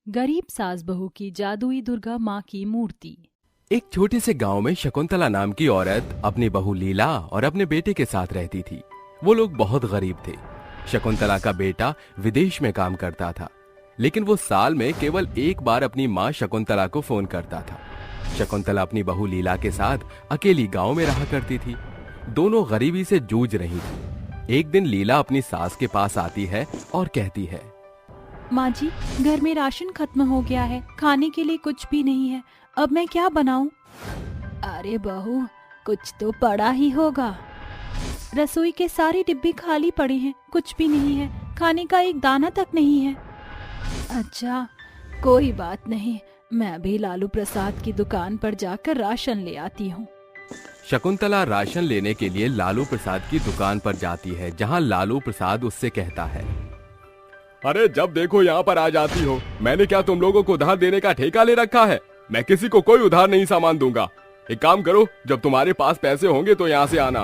गरीब सास बहू की जादुई दुर्गा माँ की मूर्ति। एक छोटे से गांव में शकुंतला नाम की औरत अपनी बहू लीला और अपने बेटे के साथ रहती थी। वो लोग बहुत गरीब थे। शकुंतला का बेटा विदेश में काम करता था, लेकिन वो साल में केवल एक बार अपनी माँ शकुंतला को फोन करता था। शकुंतला अपनी बहू लीला के साथ अकेली गांव में रहा करती थी। दोनों गरीबी से जूझ रही थी। एक दिन लीला अपनी सास के पास आती है और कहती है, माँ जी, घर में राशन खत्म हो गया है, खाने के लिए कुछ भी नहीं है, अब मैं क्या बनाऊं? अरे बहू, कुछ तो पड़ा ही होगा। रसोई के सारे डिब्बे खाली पड़े हैं, कुछ भी नहीं है, खाने का एक दाना तक नहीं है। अच्छा, कोई बात नहीं, मैं भी लालू प्रसाद की दुकान पर जाकर राशन ले आती हूँ। शकुंतला राशन लेने के लिए लालू प्रसाद की दुकान पर जाती है, जहां लालू प्रसाद उससे कहता है, अरे जब देखो यहाँ पर आ जाती हो। मैंने क्या तुम लोगों को उधार देने का ठेका ले रखा है? मैं किसी को कोई उधार नहीं सामान दूंगा। एक काम करो, जब तुम्हारे पास पैसे होंगे तो यहाँ से आना,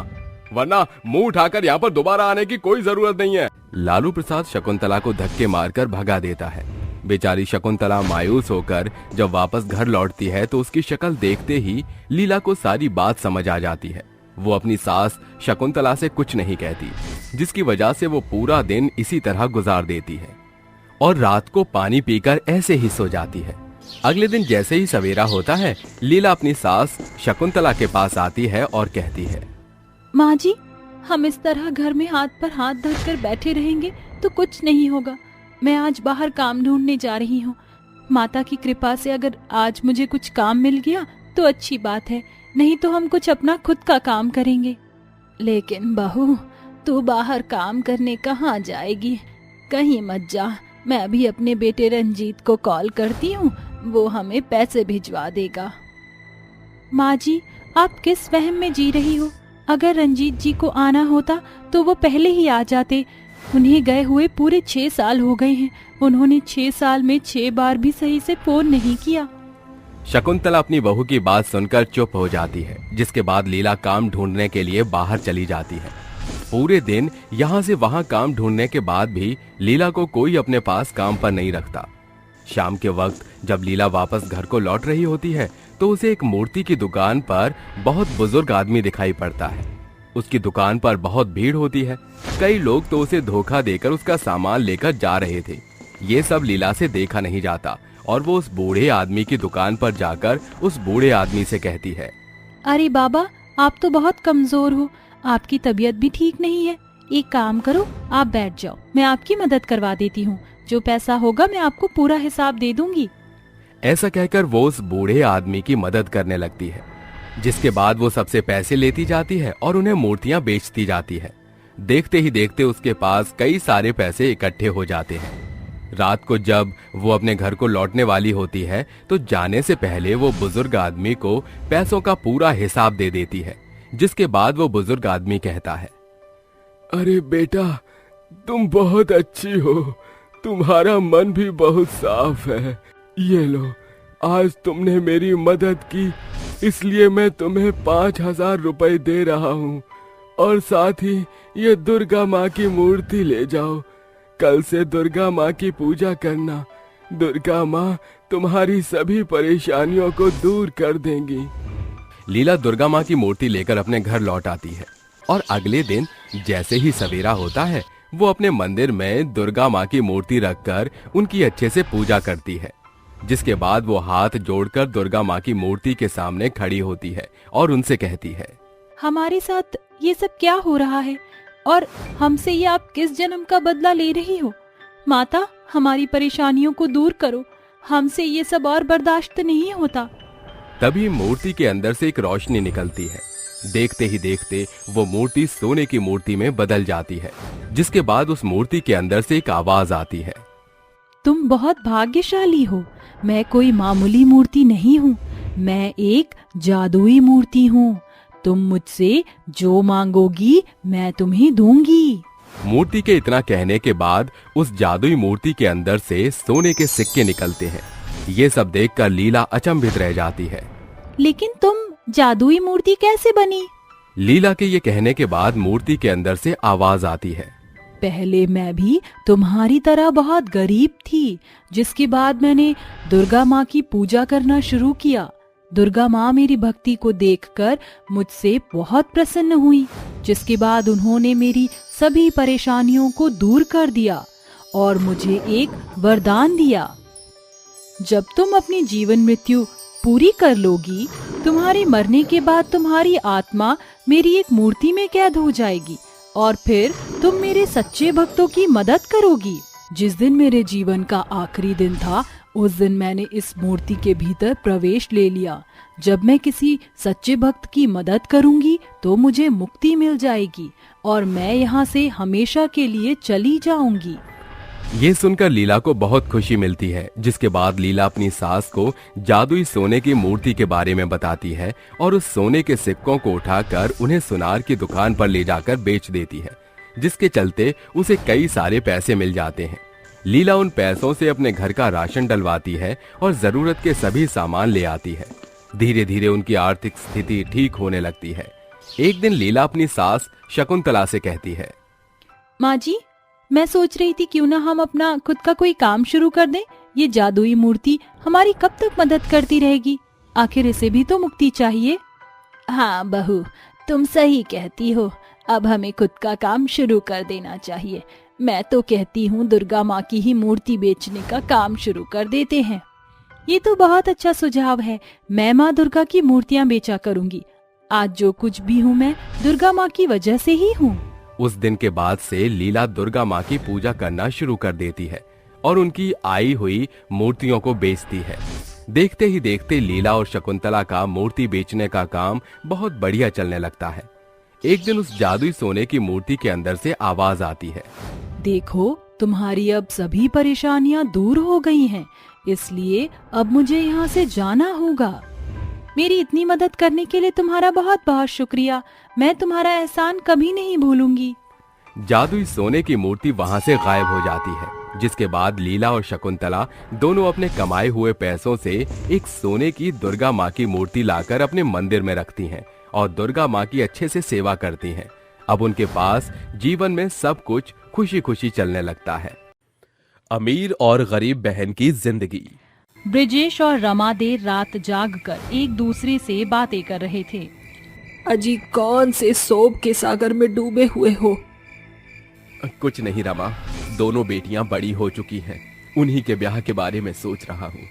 वरना मुंह उठाकर यहाँ पर दोबारा आने की कोई जरूरत नहीं है। लालू प्रसाद शकुंतला को धक्के मारकर भगा देता है। बेचारी शकुंतला मायूस होकर जब वापस घर लौटती है तो उसकी शक्ल देखते ही लीला को सारी बात समझ आ जाती है। वो अपनी सास शकुंतला से कुछ नहीं कहती, जिसकी वजह से वो पूरा दिन इसी तरह गुजार देती है और रात को पानी पीकर ऐसे ही सो जाती है। अगले दिन जैसे ही सवेरा होता है, लीला अपनी सास शकुंतला के पास आती है और कहती है, माँ जी, हम इस तरह घर में हाथ पर हाथ धरकर बैठे रहेंगे तो कुछ नहीं होगा। मैं आज बाहर काम ढूंढने जा रही हूँ। माता की कृपा से अगर आज मुझे कुछ काम मिल गया तो अच्छी बात है, नहीं तो हम कुछ अपना खुद का काम करेंगे। लेकिन बहू, तू बाहर काम करने कहाँ जाएगी? कहीं मत जा, मैं भी अपने बेटे रंजीत को कॉल करती हूँ, वो हमें पैसे भिजवा देगा। माँ जी, आप किस वहम में जी रही हो? अगर रंजीत जी को आना होता तो वो पहले ही आ जाते। उन्हें गए हुए पूरे 6 साल हो गए हैं। उन्होंने 6 साल में 6 बार भी सही से फोन नहीं किया। शकुंतला अपनी बहू की बात सुनकर चुप हो जाती है, जिसके बाद लीला काम ढूंढने के लिए बाहर चली जाती है। पूरे दिन यहाँ से वहाँ काम ढूंढने के बाद भी लीला को कोई अपने पास काम पर नहीं रखता। शाम के वक्त जब लीला वापस घर को लौट रही होती है तो उसे एक मूर्ति की दुकान पर बहुत बुजुर्ग आदमी दिखाई पड़ता है। उसकी दुकान पर बहुत भीड़ होती है। कई लोग तो उसे धोखा देकर उसका सामान लेकर जा रहे थे। ये सब लीला से देखा नहीं जाता और वो उस बूढ़े आदमी की दुकान पर जाकर उस बूढ़े आदमी से कहती है, अरे बाबा, आप तो बहुत कमजोर हो, आपकी तबीयत भी ठीक नहीं है। एक काम करो, आप बैठ जाओ, मैं आपकी मदद करवा देती हूँ। जो पैसा होगा मैं आपको पूरा हिसाब दे दूंगी। ऐसा कहकर वो उस बूढ़े आदमी की मदद करने लगती है, जिसके बाद वो सबसे पैसे लेती जाती है और उन्हें मूर्तियां बेचती जाती है। देखते ही देखते उसके पास कई सारे पैसे इकट्ठे हो जाते हैं। रात को जब वो अपने घर को लौटने वाली होती है तो जाने से पहले वो बुजुर्ग आदमी को पैसों का पूरा हिसाब दे देती है, जिसके बाद वो बुजुर्ग आदमी कहता है, अरे बेटा, तुम बहुत अच्छी हो, तुम्हारा मन भी बहुत साफ है। ये लो, आज तुमने मेरी मदद की, इसलिए मैं तुम्हें 5,000 रुपए दे रहा हूँ और साथ ही ये दुर्गा माँ की मूर्ति ले जाओ। कल से दुर्गा माँ की पूजा करना। दुर्गा माँ तुम्हारी सभी परेशानियों को दूर कर देंगी। लीला दुर्गा माँ की मूर्ति लेकर अपने घर लौट आती है और अगले दिन जैसे ही सवेरा होता है वो अपने मंदिर में दुर्गा माँ की मूर्ति रखकर उनकी अच्छे से पूजा करती है। जिसके बाद वो हाथ जोड़कर दुर्गा माँ की मूर्ति के सामने खड़ी होती है और उनसे कहती है, हमारे साथ ये सब क्या हो रहा है और हमसे ये आप किस जन्म का बदला ले रही हो? माता, हमारी परेशानियों को दूर करो, हमसे ये सब और बर्दाश्त नहीं होता। तभी मूर्ति के अंदर से एक रोशनी निकलती है। देखते ही देखते वो मूर्ति सोने की मूर्ति में बदल जाती है, जिसके बाद उस मूर्ति के अंदर से एक आवाज आती है, तुम बहुत भाग्यशाली हो, मैं कोई मामूली मूर्ति नहीं हूँ, मैं एक जादुई मूर्ति हूँ। तुम मुझसे जो मांगोगी मैं तुम्हें दूंगी। मूर्ति के इतना कहने के बाद उस जादुई मूर्ति के अंदर से सोने के सिक्के निकलते हैं। ये सब देखकर लीला अचंभित रह जाती है। लेकिन तुम जादुई मूर्ति कैसे बनी? लीला के ये कहने के बाद मूर्ति के अंदर से आवाज आती है, पहले मैं भी तुम्हारी तरह बहुत गरीब थी, जिसके बाद मैंने दुर्गा माँ की पूजा करना शुरू किया। दुर्गा माँ मेरी भक्ति को देखकर मुझसे बहुत प्रसन्न हुई, जिसके बाद उन्होंने मेरी सभी परेशानियों को दूर कर दिया और मुझे एक वरदान दिया। जब तुम अपनी जीवन मृत्यु पूरी कर लोगी, तुम्हारे मरने के बाद तुम्हारी आत्मा मेरी एक मूर्ति में कैद हो जाएगी और फिर तुम मेरे सच्चे भक्तों की मदद करोगी। जिस दिन मेरे जीवन का आखिरी दिन था, उस दिन मैंने इस मूर्ति के भीतर प्रवेश ले लिया। जब मैं किसी सच्चे भक्त की मदद करूंगी तो मुझे मुक्ति मिल जाएगी और मैं यहाँ से हमेशा के लिए चली जाऊंगी। ये सुनकर लीला को बहुत खुशी मिलती है, जिसके बाद लीला अपनी सास को जादुई सोने की मूर्ति के बारे में बताती है और उस सोने के सिक्कों को उठाकर उन्हें सुनार की दुकान पर ले जाकर बेच देती है, जिसके चलते उसे कई सारे पैसे मिल जाते हैं। लीला उन पैसों से अपने घर का राशन डलवाती है और जरूरत के सभी सामान ले आती है। धीरे धीरे उनकी आर्थिक स्थिति ठीक होने लगती है। एक दिन लीला अपनी सास शकुंतला से कहती है, माँ जी, मैं सोच रही थी क्यों ना हम अपना खुद का कोई काम शुरू कर दें। ये जादुई मूर्ति हमारी कब तक मदद करती रहेगी? आखिर इसे भी तो मुक्ति चाहिए। हाँ बहू, तुम सही कहती हो। अब हमें खुद का काम शुरू कर देना चाहिए। मैं तो कहती हूँ दुर्गा माँ की ही मूर्ति बेचने का काम शुरू कर देते हैं। ये तो बहुत अच्छा सुझाव है। मैं माँ दुर्गा की मूर्तियाँ बेचा करूँगी। आज जो कुछ भी हूँ मैं दुर्गा माँ की वजह से ही हूँ। उस दिन के बाद से लीला दुर्गा माँ की पूजा करना शुरू कर देती है और उनकी आई हुई मूर्तियों को बेचती है। देखते ही देखते लीला और शकुंतला का मूर्ति बेचने का काम बहुत बढ़िया चलने लगता है। एक दिन उस जादुई सोने की मूर्ति के अंदर से आवाज आती है, देखो, तुम्हारी अब सभी परेशानियां दूर हो गई हैं, इसलिए अब मुझे यहाँ से जाना होगा। मेरी इतनी मदद करने के लिए तुम्हारा बहुत बहुत शुक्रिया। मैं तुम्हारा एहसान कभी नहीं भूलूंगी। जादुई सोने की मूर्ति वहां से गायब हो जाती है, जिसके बाद लीला और शकुंतला दोनों अपने कमाए हुए पैसों से एक सोने की दुर्गा माँ की मूर्ति लाकर अपने मंदिर में रखती हैं और दुर्गा माँ की अच्छे से सेवा करती हैं। अब उनके पास जीवन में सब कुछ खुशी खुशी चलने लगता है। अमीर और गरीब बहन की जिंदगी। ब्रिजेश और रमा देर रात जागकर एक दूसरे से बातें कर रहे थे। अजी कौन से सोब के सागर में डूबे हुए हो? कुछ नहीं रमा, दोनों बेटियां बड़ी हो चुकी हैं, उन्हीं के ब्याह के बारे में सोच रहा हूँ।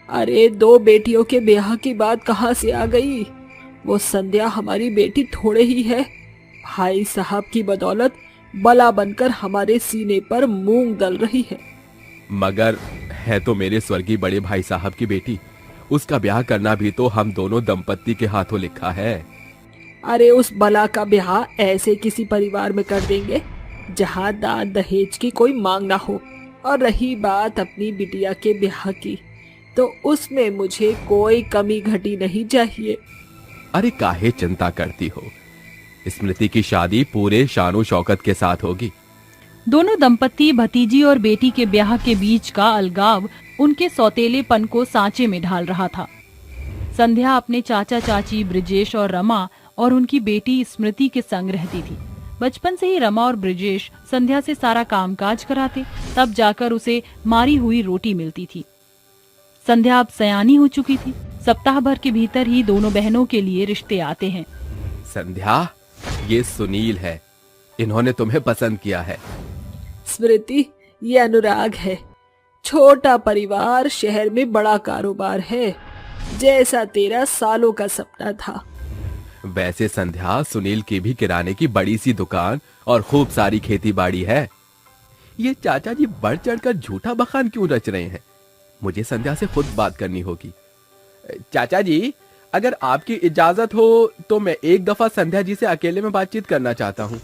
अरे दो बेटियों के ब्याह की बात कहाँ से आ गई? वो संध्या हमारी बेटी थोड़े ही है। भाई साहब की बदौलत बला बनकर हमारे सीने पर मूंग दल रही है। मगर है तो मेरे स्वर्गीय बड़े भाई साहब की बेटी, उसका ब्याह करना भी तो हम दोनों दंपत्ति के हाथों लिखा है। अरे उस बला का ब्याह ऐसे किसी परिवार में कर देंगे जहाँ दान दहेज की कोई मांग ना हो। और रही बात अपनी बिटिया के ब्याह की, तो उसमें मुझे कोई कमी घटी नहीं चाहिए। अरे काहे चिंता करती हो, स्मृति की शादी पूरे शानो शौकत के साथ होगी। दोनों दंपत्ति भतीजी और बेटी के ब्याह के बीच का अलगाव उनके सौतेलेपन को सांचे में ढाल रहा था। संध्या अपने चाचा चाची ब्रिजेश और रमा और उनकी बेटी स्मृति के संग रहती थी। बचपन से ही रमा और ब्रिजेश संध्या से सारा कामकाज कराते, तब जाकर उसे मारी हुई रोटी मिलती थी। संध्या अब सयानी हो चुकी थी। सप्ताह भर के भीतर ही दोनों बहनों के लिए रिश्ते आते हैं। संध्या, ये सुनील है, इन्होंने तुम्हें पसंद किया है। स्मृति, ये अनुराग है। छोटा परिवार, शहर में बड़ा कारोबार है, जैसा तेरा सालों का सपना था। वैसे संध्या, सुनील की भी किराने की बड़ी सी दुकान और खूब सारी खेती बाड़ी है। ये चाचा जी बढ़ चढ़कर झूठा बखान क्यों रच रहे हैं? मुझे संध्या से खुद बात करनी होगी। चाचा जी, अगर आपकी इजाजत हो तो मैं एक दफा संध्या जी से अकेले में बातचीत करना चाहता हूँ।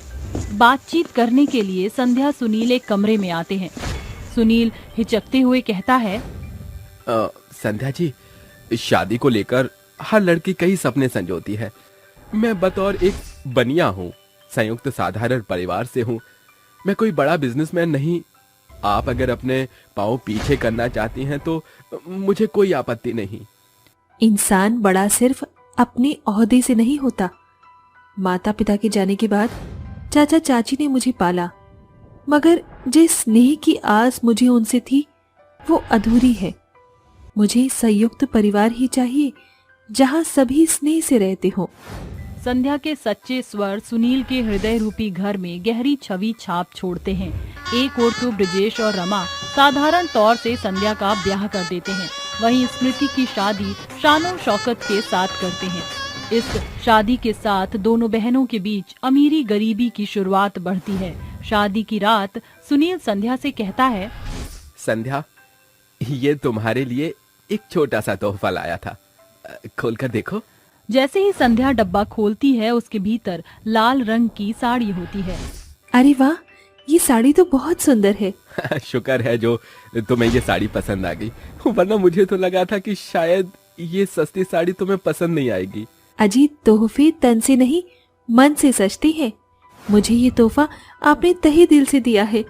बातचीत करने के लिए संध्या सुनील एक कमरे में आते हैं। सुनील हिचकते हुए कहता है, संध्या जी, शादी को लेकर हर लड़की कई सपने संजोती है। मैं बतौर एक बनिया हूँ, संयुक्त साधारण परिवार से हूँ। मैं कोई बड़ा बिजनेसमैन नहीं। आप अगर अपने पाँव पीछे करना चाहती हैं तो मुझे कोई आपत्ति नहीं। इंसान बड़ा सिर्फ अपने ओहदे से नहीं होता। माता पिता के जाने के बाद चाचा चाची ने मुझे पाला। मगर जिस स्नेह की आस मुझे उनसे थी वो अधूरी है। मुझे संयुक्त परिवार ही चाहिए जहाँ सभी स्नेह से रहते हो। संध्या के सच्चे स्वर सुनील के हृदय रूपी घर में गहरी छवि छाप छोड़ते हैं। एक ओर तो ब्रजेश और रमा साधारण तौर से संध्या का ब्याह कर देते हैं, वहीं स्मृति की शादी शानो शौकत के साथ करते हैं। इस शादी के साथ दोनों बहनों के बीच अमीरी गरीबी की शुरुआत बढ़ती है। शादी की रात सुनील संध्या से कहता है, संध्या, ये तुम्हारे लिए एक छोटा सा तोहफा लाया था, खोलकर देखो। जैसे ही संध्या डब्बा खोलती है, उसके भीतर लाल रंग की साड़ी होती है। अरे वाह, ये साड़ी तो बहुत सुंदर है। शुक्र है जो तुम्हें ये साड़ी पसंद आ गई, वरना मुझे तो लगा था कि शायद ये सस्ती साड़ी तुम्हें पसंद नहीं आएगी। अजी, तोहफे तन से नहीं मन से सजते हैं। मुझे ये तोहफा आपने तहे दिल से दिया है,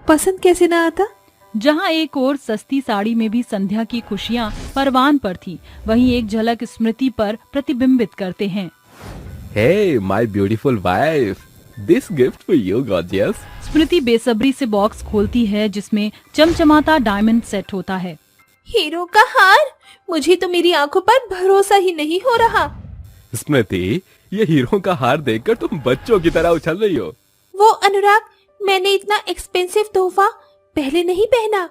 पसंद कैसे ना आता। जहाँ एक ओर सस्ती साड़ी में भी संध्या की खुशियाँ परवान पर थी, वहीं एक झलक स्मृति पर प्रतिबिंबित करते हैं। Hey my beautiful wife, this gift for you gorgeous. Smriti बेसब्री से बॉक्स खोलती है जिसमें चमचमाता डायमंड सेट होता है। हीरो का हार, मुझे तो मेरी आंखों पर भरोसा ही नहीं हो रहा। स्मृति, ये हीरो का हार देखकर तुम बच्चों की तरह उछल रही हो। वो अनुराग, मैंने इतना एक्सपेंसिव तोहफा पहले नहीं पहना।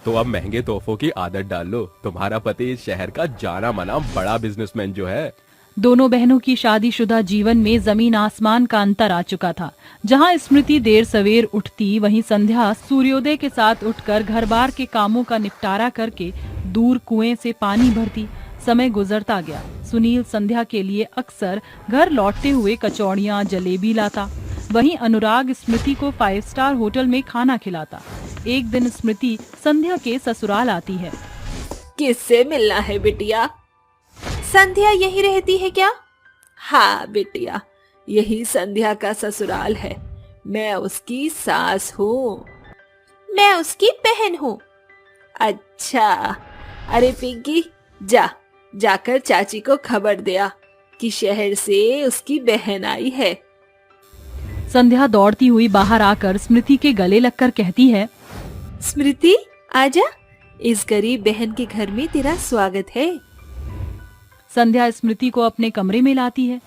तो अब महंगे तोहफों की आदत डाल लो। तुम्हारा पति इस शहर का जाना माना बड़ा बिजनेसमैन जो है। दोनों बहनों की शादीशुदा जीवन में जमीन आसमान का अंतर आ चुका था। जहां स्मृति देर सवेर उठती, वहीं संध्या सूर्योदय के साथ उठकर घर बार के कामों का निपटारा करके दूर कुएं से पानी भरती। समय गुजरता गया। सुनील संध्या के लिए अक्सर घर लौटते हुए कचौड़ियाँ जलेबी लाता। वहीं अनुराग स्मृति को 5 स्टार होटल में खाना खिलाता। एक दिन स्मृति संध्या के ससुराल आती है। किससे मिलना है बिटिया? संध्या यही रहती है क्या? हाँ बिटिया, यही संध्या का ससुराल है। मैं उसकी सास हूँ। मैं उसकी बहन हूँ। अच्छा, अरे पिंकी, जाकर चाची को खबर दिया कि शहर से उसकी बहन आई है। संध्या दौड़ती हुई बाहर आकर स्मृति के गले लगकर कहती है, स्मृति आजा, इस गरीब बहन के घर में तेरा स्वागत है। संध्या स्मृति को अपने कमरे में लाती है।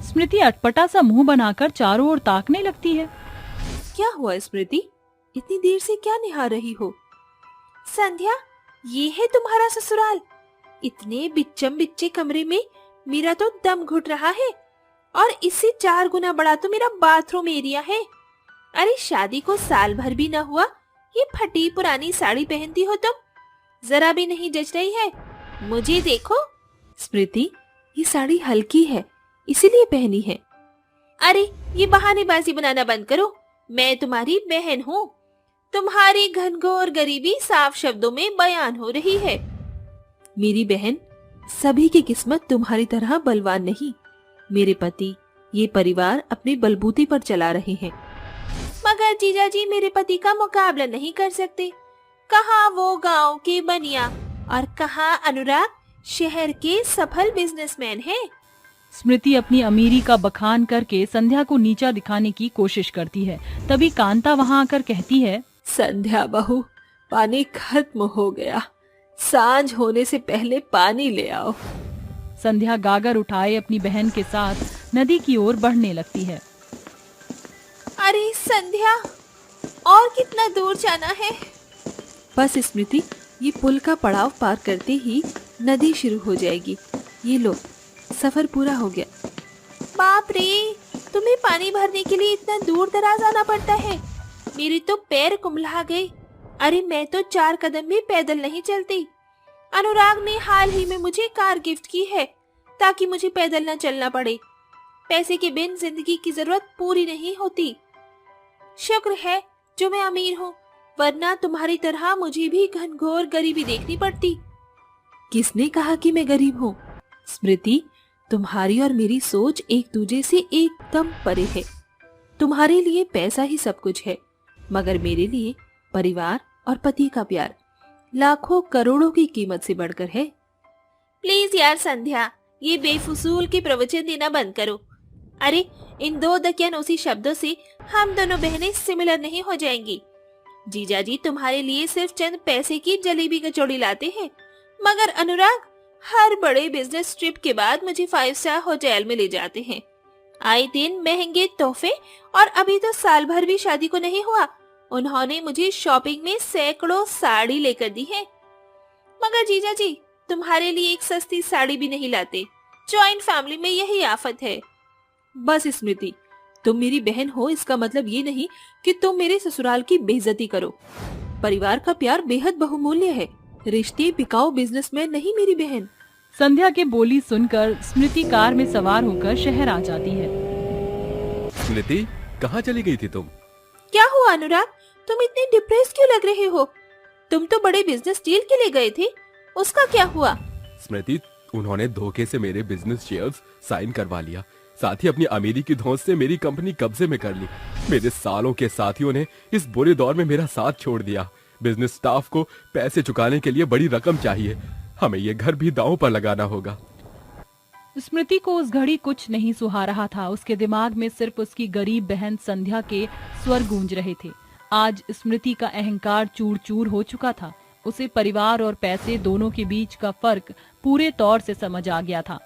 स्मृति अटपटा सा मुंह बनाकर चारों ओर ताकने लगती है। क्या हुआ स्मृति, इतनी देर से क्या निहार रही हो? संध्या, ये है तुम्हारा ससुराल। इतने बिच्चम बिच्चे कमरे में मेरा तो दम घुट रहा है, और इससे 4 गुना बड़ा तो मेरा बाथरूम एरिया है। अरे शादी को साल भर भी न हुआ, ये फटी पुरानी साड़ी पहनती हो तुम, जरा भी नहीं जच रही है। मुझे देखो। स्मृति, ये साड़ी हल्की है इसीलिए पहनी है। अरे ये बहानेबाजी बनाना बंद करो। मैं तुम्हारी बहन हूँ। तुम्हारी घनघोर गरीबी साफ शब्दों में बयान हो रही है। मेरी बहन, सभी की किस्मत तुम्हारी तरह बलवान नहीं। मेरे पति ये परिवार अपने बलबूते पर चला रहे हैं। मगर जीजा जी मेरे पति का मुकाबला नहीं कर सकते। कहाँ वो गांव के बनिया और कहाँ अनुराग शहर के सफल बिजनेसमैन हैं। स्मृति अपनी अमीरी का बखान करके संध्या को नीचा दिखाने की कोशिश करती है। तभी कांता वहाँ आकर कहती है, संध्या बहू, पानी खत्म हो गया। सांझ होने से पहले पानी ले आओ। संध्या गागर उठाए अपनी बहन के साथ नदी की ओर बढ़ने लगती है। अरे संध्या, और कितना दूर जाना है? बस स्मृति, ये पुल का पड़ाव पार करते ही नदी शुरू हो जाएगी। ये लो, सफर पूरा हो गया। बाप रे, तुम्हें पानी भरने के लिए इतना दूर दराज आना पड़ता है। मेरे तो पैर कुम्हला गए। अरे मैं तो 4 कदम भी पैदल नहीं चलती। अनुराग ने हाल ही में मुझे कार गिफ्ट की है ताकि मुझे पैदल न चलना पड़े। पैसे के बिन जिंदगी की जरूरत पूरी नहीं होती। शुक्र है जो मैं अमीर हूँ, वरना तुम्हारी तरह मुझे भी घनघोर गरीबी देखनी पड़ती। किसने कहा कि मैं गरीब हूँ? स्मृति, तुम्हारी और मेरी सोच एक दूसरे से एकदम परे है। तुम्हारे लिए पैसा ही सब कुछ है, मगर मेरे लिए परिवार और पति का प्यार लाखों करोड़ों की कीमत से बढ़कर है। प्लीज यार संध्या, ये बेफुसूल के प्रवचन देना बंद करो। अरे इन दो दकियानूसी शब्दों से हम दोनों बहनें सिमिलर नहीं हो जाएंगी। जीजा जी तुम्हारे लिए सिर्फ चंद पैसे की जलेबी कचौड़ी लाते हैं, मगर अनुराग हर बड़े बिजनेस ट्रिप के बाद मुझे 5 स्टार होटल में ले जाते हैं। आए दिन महंगे तोहफे, और अभी तो साल भर भी शादी को नहीं हुआ, उन्होंने मुझे शॉपिंग में सैकड़ों साड़ी लेकर दी है। मगर जीजा जी तुम्हारे लिए एक सस्ती साड़ी भी नहीं लाते। जॉइंट फैमिली में यही आफत है। बस स्मृति, तुम मेरी बहन हो इसका मतलब ये नहीं कि तुम मेरे ससुराल की बेइज्जती करो। परिवार का प्यार बेहद बहुमूल्य है, रिश्ते बिकाऊ बिजनेसमैन नहीं मेरी बहन। संध्या के बोली सुनकर स्मृति कार में सवार होकर शहर आ जाती है। स्मृति, कहाँ चली गई थी तुम? क्या हुआ अनुराग, तुम इतने डिप्रेस क्यों लग रहे हो? तुम तो बड़े बिजनेस डील के लिए गए थे, उसका क्या हुआ? स्मृति, उन्होंने धोखे से मेरे बिजनेस शेयर्स साइन करवा लिया, साथ ही अपनी अमीरी की धौंस से मेरी कंपनी कब्जे में कर ली। मेरे सालों के साथियों ने इस बुरे दौर में मेरा साथ छोड़ दिया। बिजनेस स्टाफ को पैसे चुकाने के लिए बड़ी रकम चाहिए, हमें ये घर भी दांव पर लगाना होगा। स्मृति को उस घड़ी कुछ नहीं सुहा रहा था। उसके दिमाग में सिर्फ उसकी गरीब बहन संध्या के स्वर गूंज रहे थे। आज स्मृति का अहंकार चूर चूर हो चुका था। उसे परिवार और पैसे दोनों के बीच का फर्क पूरे तौर से समझ आ गया था।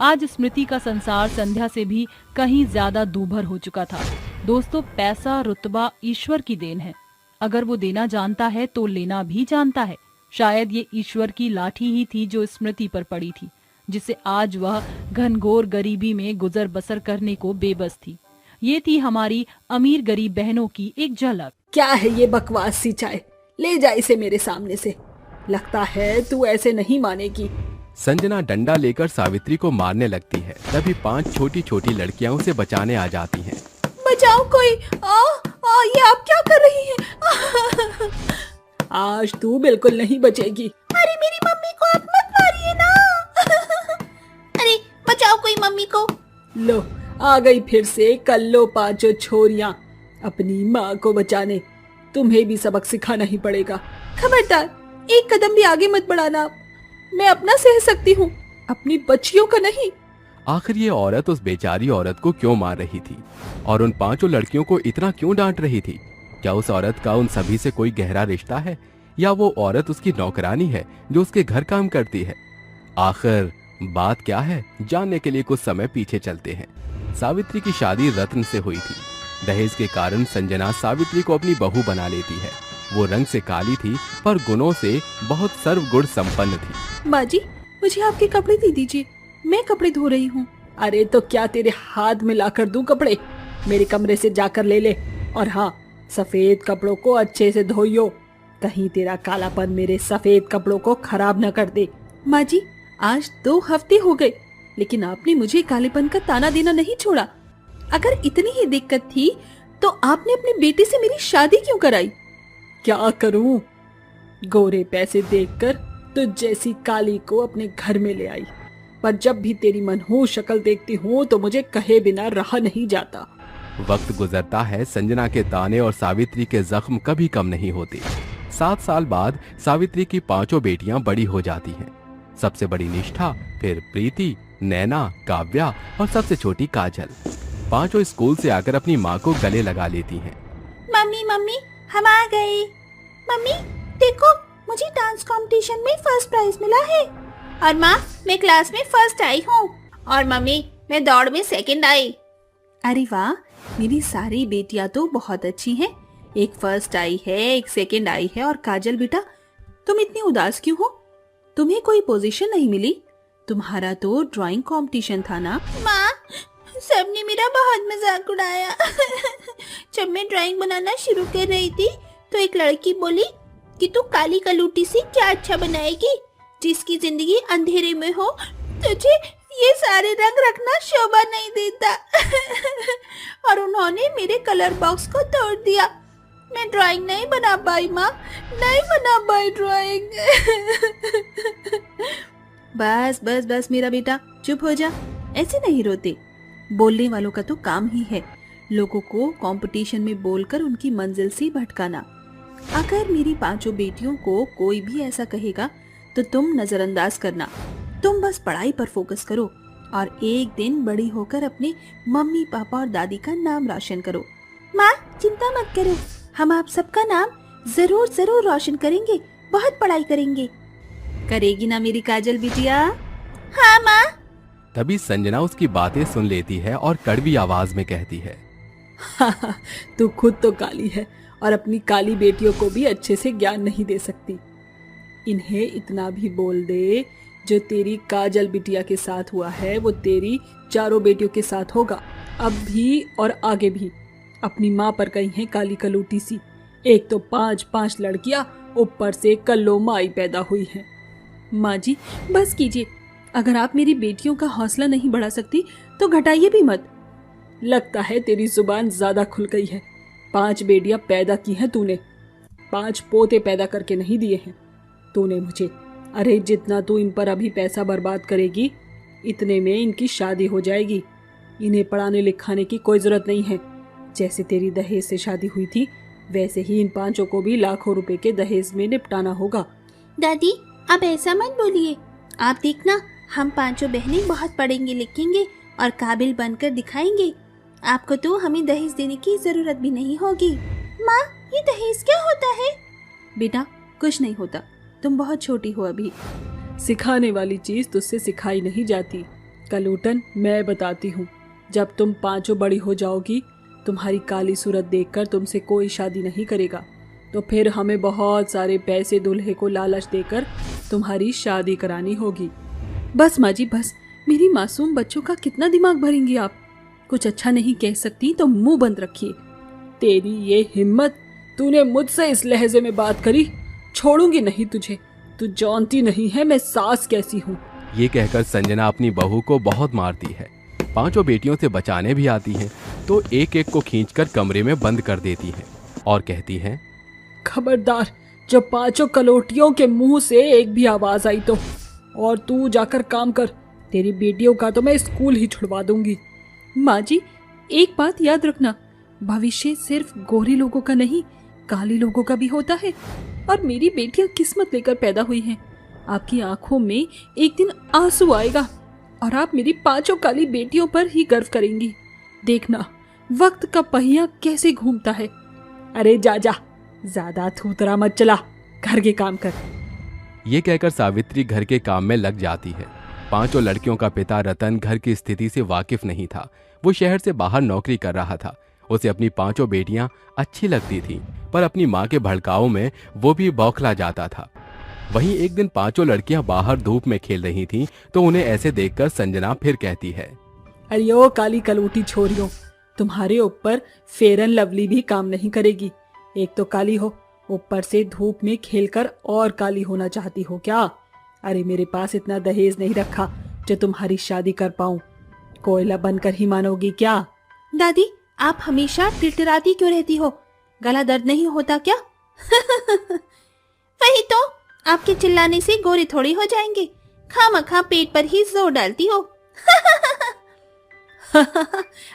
आज स्मृति का संसार संध्या से भी कहीं ज्यादा दूभर हो चुका था। दोस्तों, पैसा रुतबा ईश्वर की देन है। अगर वो देना जानता है तो लेना भी जानता है। शायद ये ईश्वर की लाठी ही थी जो स्मृति पर पड़ी थी, जिसे आज वह घनघोर गरीबी में गुजर बसर करने को बेबस थी। ये थी हमारी अमीर गरीब बहनों की एक झलक। क्या है ये बकवास सी चाय? ले जा इसे मेरे सामने से। लगता है तू ऐसे नहीं मानेगी। संजना डंडा लेकर सावित्री को मारने लगती है। तभी 5 छोटी छोटी लड़कियां उसे बचाने आ जाती हैं। बचाओ कोई, ये आप क्या कर रही हैं? आज तू बिल्कुल नहीं बचेगी। अरे मेरी मम्मी को आप मत मारिए ना। अरे बचाओ कोई मम्मी को। लो आ गई फिर से कल्लो पांचों छोरियां अपनी माँ को बचाने। तुम्हें भी सबक सिखाना ही पड़ेगा। खबरदार, एक कदम भी आगे मत बढ़ाना। मैं अपना सह सकती हूँ, अपनी बच्चियों का नहीं। आखिर ये औरत उस बेचारी औरत को क्यों मार रही थी और उन 5 लड़कियों को इतना क्यों डांट रही थी? क्या उस औरत का उन सभी से कोई गहरा रिश्ता है, या वो औरत उसकी नौकरानी है जो उसके घर काम करती है? आखिर बात क्या है, जानने के लिए कुछ समय पीछे चलते हैं। सावित्री की शादी रत्न से हुई थी। दहेज के कारण संजना सावित्री को अपनी बहू बना लेती है। वो रंग से काली थी पर गुणों से बहुत सर्वगुण संपन्न थी। माँ जी, मुझे आपके कपड़े दे दीजिए, मैं कपड़े धो रही हूँ। अरे तो क्या तेरे हाथ में लाकर दूं कपड़े? मेरे कमरे से जाकर ले ले। और हाँ, सफेद कपड़ों को अच्छे से धोइयो, कहीं तेरा कालापन मेरे सफेद कपड़ों को खराब न कर दे। माँ जी, आज 2 हफ्ते हो गए, लेकिन आपने मुझे कालेपन का ताना देना नहीं छोड़ा। अगर इतनी ही दिक्कत थी तो आपने अपनी बेटी से मेरी शादी क्यों कराई? क्या करूं? गोरे पैसे देखकर तुझ जैसी काली को अपने घर में ले आई, पर जब भी तेरी मनहूस शक्ल देखती हूँ तो मुझे कहे बिना रहा नहीं जाता। वक्त गुजरता है, संजना के ताने और सावित्री के जख्म कभी कम नहीं होते। 7 साल बाद सावित्री की 5 बेटियां बड़ी हो जाती हैं। सबसे बड़ी निष्ठा, फिर प्रीति, नैना, काव्या और सबसे छोटी काजल। 5 स्कूल से आकर अपनी माँ को गले लगा लेती हैं। मम्मी मम्मी, हम आ गए। मम्मी देखो, मुझे डांस कंपटीशन में फर्स्ट प्राइज मिला है। और माँ, मैं क्लास में फर्स्ट आई हूँ। और मम्मी, मैं दौड़ में सेकंड आई। अरे वाह, मेरी सारी बेटियां तो बहुत अच्छी हैं। एक फर्स्ट आई है, एक सेकंड आई है। और काजल बेटा, तुम इतनी उदास क्यों हो? तुम्हें कोई पोजीशन नहीं मिली? तुम्हारा तो ड्राइंग कंपटीशन था ना? माँ, सबने मेरा बहुत मजाक उड़ाया। जब मैं ड्राइंग बनाना शुरू कर रही थी तो एक लड़की बोली कि तू काली कलूटी से क्या अच्छा बनाएगी, जिसकी जिंदगी अंधेरे में हो तुझे ये सारे रंग रखना शोभा नहीं देता। और उन्होंने मेरे कलर बॉक्स को तोड़ दिया। मैं ड्राइंग नहीं बना पाई माँ, नहीं बना पाई ड्राइंग। बस बस बस मेरा बेटा, चुप हो जा। ऐसे नहीं रोते। बोलने वालों का तो काम ही है लोगों को कंपटीशन में बोलकर उनकी मंजिल से भटकाना। अगर मेरी 5 बेटियों को कोई भी ऐसा कहेगा तो तुम नजरअंदाज करना। तुम बस पढ़ाई पर फोकस करो। और एक दिन बड़ी होकर अपने मम्मी पापा और दादी का नाम रोशन करो। माँ चिंता मत करो, हम आप सबका नाम जरूर जरूर रोशन करेंगे, बहुत पढ़ाई करेंगे। करेगी ना मेरी काजल बिटिया? हाँ माँ। तभी संजना उसकी बातें सुन लेती है और कड़वी आवाज में कहती है, तू खुद तो काली है और अपनी काली बेटियों को भी अच्छे से ज्ञान नहीं दे सकती। इन्हें इतना भी बोल दे, जो तेरी काजल बिटिया के साथ हुआ है वो तेरी चारों बेटियों के साथ होगा, अब भी और आगे भी। अपनी माँ पर कही है काली कलूटी सी, एक तो 5-5 लड़कियां, ऊपर से कल्लो माई पैदा हुई है। माँ जी बस कीजिए, अगर आप मेरी बेटियों का हौसला नहीं बढ़ा सकती तो घटाइए भी मत। लगता है तेरी जुबान ज्यादा खुल गई है। 5 बेटियां पैदा की हैं तूने, 5 पोते पैदा करके नहीं दिए हैं तूने मुझे। अरे जितना तू इन पर अभी पैसा बर्बाद करेगी, इतने में इनकी शादी हो जाएगी। इन्हें पढ़ाने लिखाने की कोई जरूरत नहीं है। जैसे तेरी दहेज से शादी हुई थी, वैसे ही इन 5 को भी लाखों रुपए के दहेज में निपटाना होगा। दादी आप ऐसा मत बोलिए, आप देखना हम 5 बहनें बहुत पढ़ेंगे लिखेंगे और काबिल बनकर दिखाएंगे। आपको तो हमें दहेज देने की जरूरत भी नहीं होगी। माँ ये दहेज क्या होता है? बेटा कुछ नहीं होता, तुम बहुत छोटी हो अभी। सिखाने वाली चीज तुझसे सिखाई नहीं जाती। कलूटन मैं बताती हूँ, जब तुम 5 बड़ी हो जाओगी, तुम्हारी काली सूरत देखकर तुमसे कोई शादी नहीं करेगा, तो फिर हमें बहुत सारे पैसे दूल्हे को लालच देकर तुम्हारी शादी करानी होगी। बस माँ जी बस, मेरी मासूम बच्चों का कितना दिमाग भरेंगी आप। कुछ अच्छा नहीं कह सकती तो मुंह बंद रखिए। तेरी ये हिम्मत, तूने मुझसे इस लहजे में बात करी, छोड़ूंगी नहीं तुझे। तू जानती नहीं है मैं सास कैसी हूँ। ये कहकर संजना अपनी बहू को बहुत मारती है। 5 बेटियों से बचाने भी आती है तो एक एक को खींचकर कमरे में बंद कर देती है और कहती है, खबरदार, जब 5 कलोटियों के मुंह से एक भी आवाज आई तो, और तू जाकर काम कर। तेरी बेटियों का तो मैं स्कूल ही छुड़वा दूंगी। माँ जी एक बात याद रखना, भविष्य सिर्फ गोरे लोगों का नहीं, काले लोगों का भी होता है। और मेरी बेटियां किस्मत लेकर पैदा हुई हैं। आपकी आंखों में एक दिन आंसू आएगा और आप मेरी 5 काली बेटियों पर ही गर्व करेंगी। देखना वक्त का पहिया कैसे घूमता है। अरे जा जा, ज्यादा थूतरा मत चला, घर के काम कर। ये कहकर सावित्री घर के काम में लग जाती है। 5 लड़कियों का पिता रतन घर की स्थिति से वाकिफ नहीं था। वो शहर से बाहर नौकरी कर रहा था। उसे अपनी 5 बेटियां अच्छी लगती थीं, पर अपनी माँ के भड़काऊ में वो भी बौखला जाता था। वहीं एक दिन 5 लड़कियां बाहर धूप में खेल रही थीं, तो उन्हें ऐसे देखकर संजना फिर कहती है, अरे ओ काली कलूटी छोरियों, तुम्हारे ऊपर फेयर एंड लवली भी काम नहीं करेगी। एक तो काली हो, ऊपर से धूप में खेलकर और काली होना चाहती हो क्या? अरे मेरे पास इतना दहेज नहीं रखा जो तुम्हारी शादी कर पाऊं। कोयला बनकर ही मानोगी क्या? दादी आप हमेशा टिलटिलाती क्यों रहती हो? गला दर्द नहीं होता क्या? वही तो, आपके चिल्लाने से गोरे थोड़ी हो जाएंगे। खामखा पेट पर ही जोर डालती हो।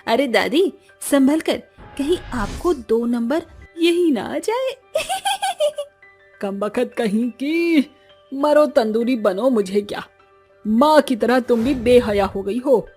अरे दादी संभल कर, कहीं आपको 2 नंबर यही ना आ जाए। कमबख्त कहीं की, मरो तंदूरी बनो, मुझे क्या। माँ की तरह तुम भी बेहया हो गई हो।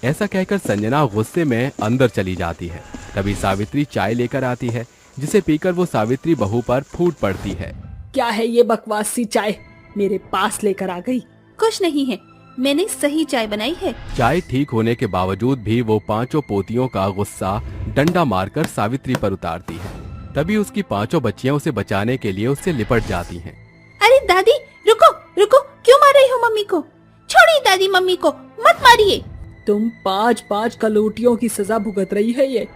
ऐसा कहकर संजना गुस्से में अंदर चली जाती है। तभी सावित्री चाय लेकर आती है, जिसे पीकर वो सावित्री बहू पर फूट पड़ती है। क्या है ये बकवास सी चाय मेरे पास लेकर आ गई? कुछ नहीं है, मैंने सही चाय बनाई है। चाय ठीक होने के बावजूद भी वो 5 पोतियों का गुस्सा डंडा मारकर सावित्री पर उतारती है। तभी उसकी 5 बच्चियां उसे बचाने के लिए उससे लिपट जाती हैं। अरे दादी रुको रुको, क्यों मार रही हो मम्मी को? छोड़िए दादी, मम्मी को मत मारिए। तुम 5-5 कलोटियों की सजा भुगत रही है ये।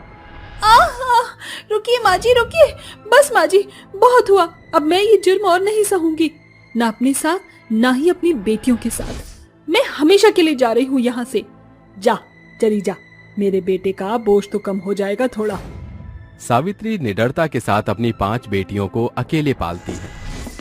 रुकिए माँ जी रुकिए, बस माँ जी बहुत हुआ। अब मैं ये जुर्म और नहीं सहूंगी, ना अपने साथ ना ही अपनी बेटियों के साथ। मैं हमेशा के लिए जा रही हूँ यहाँ से। जा, चली जा, मेरे बेटे का बोझ तो कम हो जाएगा थोड़ा। सावित्री निडरता के साथ अपनी 5 बेटियों को अकेले पालती है।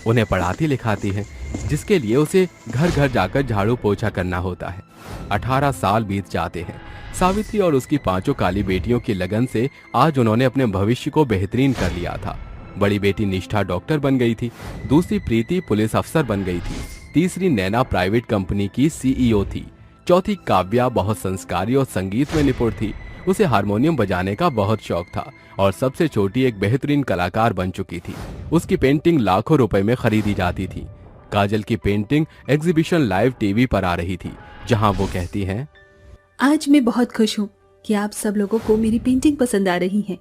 उन्हें पढ़ाती लिखाती है, जिसके लिए उसे घर घर जाकर झाड़ू पोछा करना होता है। 18 साल बीत जाते हैं। सावित्री और उसकी 5 काली बेटियों की लगन से आज उन्होंने अपने भविष्य को बेहतरीन कर लिया था। बड़ी बेटी निष्ठा डॉक्टर बन गई थी, दूसरी प्रीति पुलिस अफसर बन गई थी, तीसरी नैना प्राइवेट कंपनी की CEO थी, चौथी काव्या बहुत संस्कारी और संगीत में निपुण थी। उसे हारमोनियम बजाने का बहुत शौक था और सबसे छोटी एक बेहतरीन कलाकार बन चुकी थी। उसकी पेंटिंग लाखों रुपए में खरीदी जाती थी। काजल की पेंटिंग एग्जीबिशन लाइव टीवी पर आ रही थी, जहां वो कहती हैं, आज मैं बहुत खुश हूँ कि आप सब लोगों को मेरी पेंटिंग पसंद आ रही है।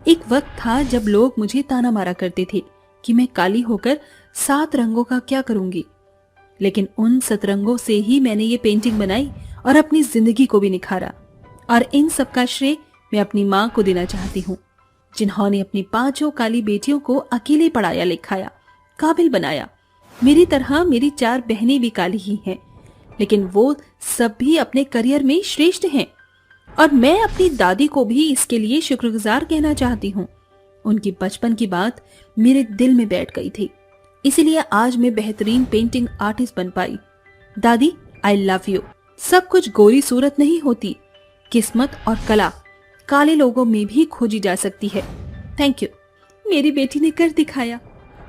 एक वक्त था जब लोग मुझे ताना मारा करते थे कि मैं काली होकर 7 रंगों का क्या करूंगी, लेकिन उन 7 रंगों से ही मैंने ये पेंटिंग बनाई और अपनी जिंदगी को भी निखारा। और इन सब का श्रेय मैं अपनी माँ को देना चाहती हूँ, जिन्होंने अपनी 5 काली बेटियों को अकेले पढ़ाया लिखाया, काबिल बनाया। मेरी तरह मेरी 4 बहनें भी काली ही हैं, लेकिन वो सब भी अपने करियर में श्रेष्ठ हैं। और मैं अपनी दादी को भी इसके लिए शुक्रगुजार कहना चाहती हूँ। उनकी बचपन की बात मेरे दिल में बैठ गई थी, इसीलिए आज मैं बेहतरीन पेंटिंग आर्टिस्ट बन पाई। दादी, आई लव यू। सब कुछ गोरी सूरत नहीं होती, किस्मत और कला काले लोगों में भी खोजी जा सकती है। थैंक यू, मेरी बेटी ने कर दिखाया।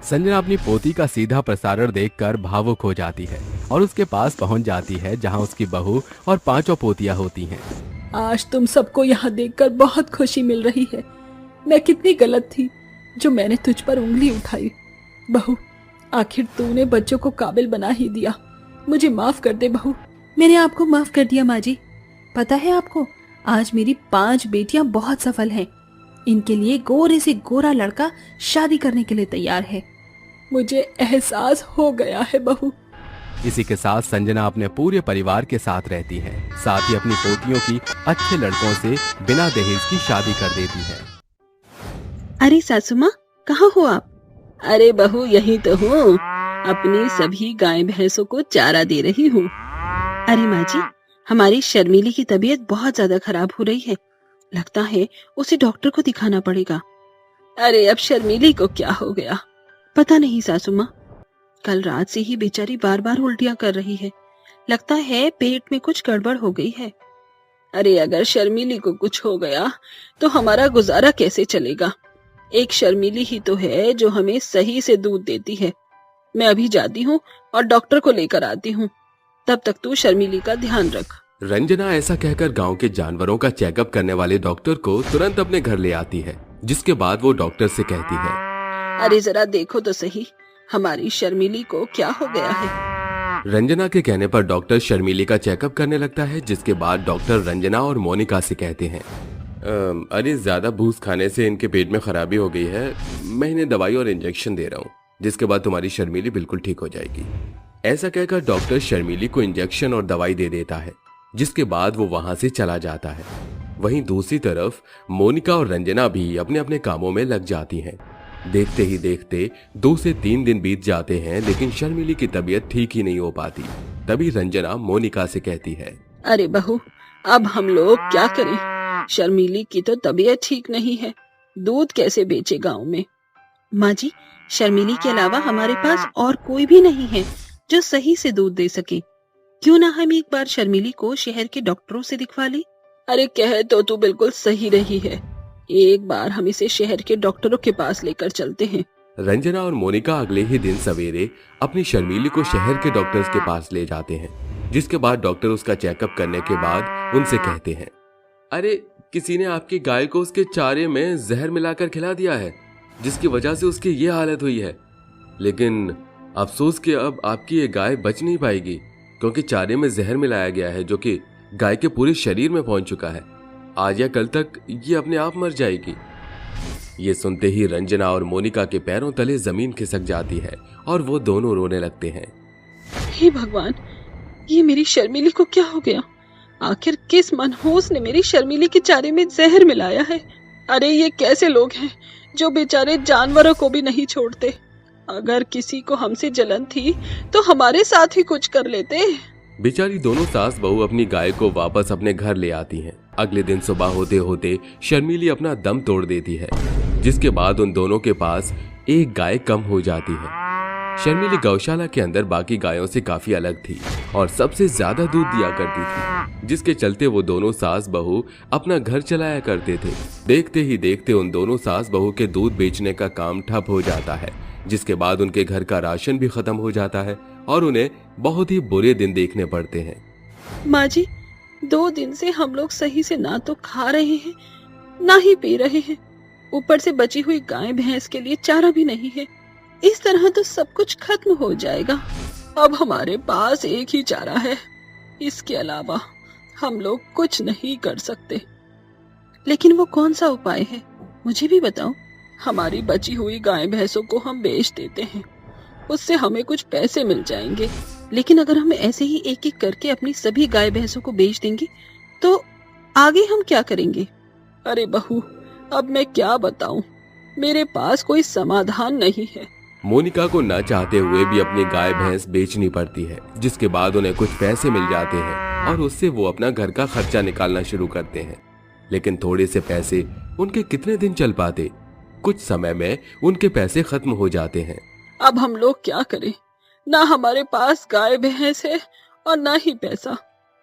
संजना अपनी पोती का सीधा प्रसारण देखकर भावुक हो जाती है और उसके पास पहुंच जाती है, जहां उसकी बहू और 5 पोतियां होती हैं। आज तुम सबको यहाँ देखकर बहुत खुशी मिल रही है। मैं कितनी गलत थी जो मैंने तुझ पर उंगली उठाई। बहू, आखिर तूने बच्चों को काबिल बना ही दिया। मुझे माफ कर दे बहू। मैंने आपको माफ कर दिया माँ जी। पता है आपको, आज मेरी 5 बेटियां बहुत सफल हैं। इनके लिए गोरे से गोरा लड़का शादी करने के लिए तैयार है। मुझे एहसास हो गया है बहू। इसी के साथ संजना अपने पूरे परिवार के साथ रहती है, साथ ही अपनी पोतियों की अच्छे लड़कों से बिना दहेज की शादी कर देती है। अरे सासू माँ, कहाँ हो आप? अरे बहू, यही तो हूँ, अपनी सभी गाय भैंसों को चारा दे रही हूँ। अरे माँ जी, हमारी शर्मीली की तबीयत बहुत ज्यादा खराब हो रही है। लगता है उसे डॉक्टर को दिखाना पड़ेगा। अरे अब शर्मीली को क्या हो गया? पता नहीं सासू माँ, कल रात से ही बेचारी बार बार उल्टियां कर रही है। लगता है पेट में कुछ गड़बड़ हो गई है। अरे अगर शर्मीली को कुछ हो गया तो हमारा गुजारा कैसे चलेगा? एक शर्मीली ही तो है जो हमें सही से दूध देती है। मैं अभी जाती हूँ और डॉक्टर को लेकर आती हूँ। तब तक तू शर्मीली का ध्यान रख। रंजना ऐसा कहकर गांव के जानवरों का चेकअप करने वाले डॉक्टर को तुरंत अपने घर ले आती है, जिसके बाद वो डॉक्टर से कहती है, अरे जरा देखो तो सही, हमारी शर्मीली को क्या हो गया है। रंजना के कहने पर डॉक्टर शर्मीली का चेकअप करने लगता है, जिसके बाद डॉक्टर रंजना और मोनिका से कहते हैं, अरे ज्यादा भूस खाने से इनके पेट में खराबी हो गई है। मैं इन्हें दवाई और इंजेक्शन दे रहा हूँ, जिसके बाद तुम्हारी शर्मीली बिल्कुल ठीक हो जाएगी। ऐसा कहकर डॉक्टर शर्मीली को इंजेक्शन और दवाई दे देता है, जिसके बाद वो वहां से चला जाता है। वहीं दूसरी तरफ मोनिका और रंजना भी अपने अपने कामों में लग जाती हैं। देखते ही देखते 2 से 3 दिन बीत जाते हैं, लेकिन शर्मीली की तबीयत ठीक ही नहीं हो पाती। तभी रंजना मोनिका से कहती है, अरे बहू, अब हम लोग क्या करें? शर्मीली की तो तबीयत ठीक नहीं है, दूध कैसे बेचे गांव में? माँ जी, शर्मीली के अलावा हमारे पास और कोई भी नहीं है जो सही से दूध दे सके। क्यों ना हम एक बार शर्मीली को शहर के डॉक्टरों से दिखवा ले? अरे कह तो तू बिल्कुल सही रही है, एक बार हम इसे शहर के डॉक्टरों के पास लेकर चलते हैं। रंजना और मोनिका अगले ही दिन सवेरे अपनी शर्मीली को शहर के डॉक्टर्स के पास ले जाते हैं, जिसके बाद डॉक्टर उसका चेकअप करने के बाद उनसे कहते हैं, अरे किसी ने आपकी गाय को उसके चारे में जहर मिलाकर खिला दिया है, जिसकी वजह से उसकी ये हालत हुई है। लेकिन अफसोस कि अब आपकी ये गाय बच नहीं पाएगी, क्योंकि चारे में जहर मिलाया गया है, जो कि गाय के पूरे शरीर में पहुंच चुका है। आज या कल तक ये अपने आप मर जाएगी। ये सुनते ही रंजना और मोनिका के पैरों तले जमीन खिसक जाती है और वो दोनों रोने लगते हैं। हे भगवान, ये मेरी शर्मीली को क्या हो गया? आखिर किस मनहूस ने मेरी शर्मीली के चारे में जहर मिलाया है? अरे ये कैसे लोग हैं जो बेचारे जानवरों को भी नहीं छोड़ते? अगर किसी को हमसे जलन थी तो हमारे साथ ही कुछ कर लेते। बेचारी दोनों सास बहू अपनी गाय को वापस अपने घर ले आती हैं। अगले दिन सुबह होते होते शर्मीली अपना दम तोड़ देती है, जिसके बाद उन दोनों के पास एक गाय कम हो जाती है। शर्मीली गौशाला के अंदर बाकी गायों से काफी अलग थी और सबसे ज्यादा दूध दिया करती थी, जिसके चलते वो दोनों सास बहू अपना घर चलाया करते थे। देखते ही देखते उन दोनों सास बहू के दूध बेचने का काम ठप हो जाता है, जिसके बाद उनके घर का राशन भी खत्म हो जाता है और उन्हें बहुत ही बुरे दिन देखने पड़ते हैं। माँ जी, 2 दिन से हम लोग सही से ना तो खा रहे हैं ना ही पी रहे हैं, ऊपर से बची हुई गाय भैंस के लिए चारा भी नहीं है। इस तरह तो सब कुछ खत्म हो जाएगा। अब हमारे पास एक ही चारा है, इसके अलावा हम लोग कुछ नहीं कर सकते। लेकिन वो कौन सा उपाय है, मुझे भी बताओ। हमारी बची हुई गाय भैंसों को हम बेच देते हैं, उससे हमें कुछ पैसे मिल जाएंगे। लेकिन अगर हम ऐसे ही एक एक करके अपनी सभी गाय भैंसों को बेच देंगे तो आगे हम क्या करेंगे? अरे बहू, अब मैं क्या बताऊं, मेरे पास कोई समाधान नहीं है। मोनिका को न चाहते हुए भी अपनी गाय भैंस बेचनी पड़ती है, जिसके बाद उन्हें कुछ पैसे मिल जाते हैं और उससे वो अपना घर का खर्चा निकालना शुरू करते हैं। लेकिन थोड़े से पैसे उनके कितने दिन चल पाते, कुछ समय में उनके पैसे खत्म हो जाते हैं। अब हम लोग क्या करें? ना हमारे पास गाय भैंस है और ना ही पैसा।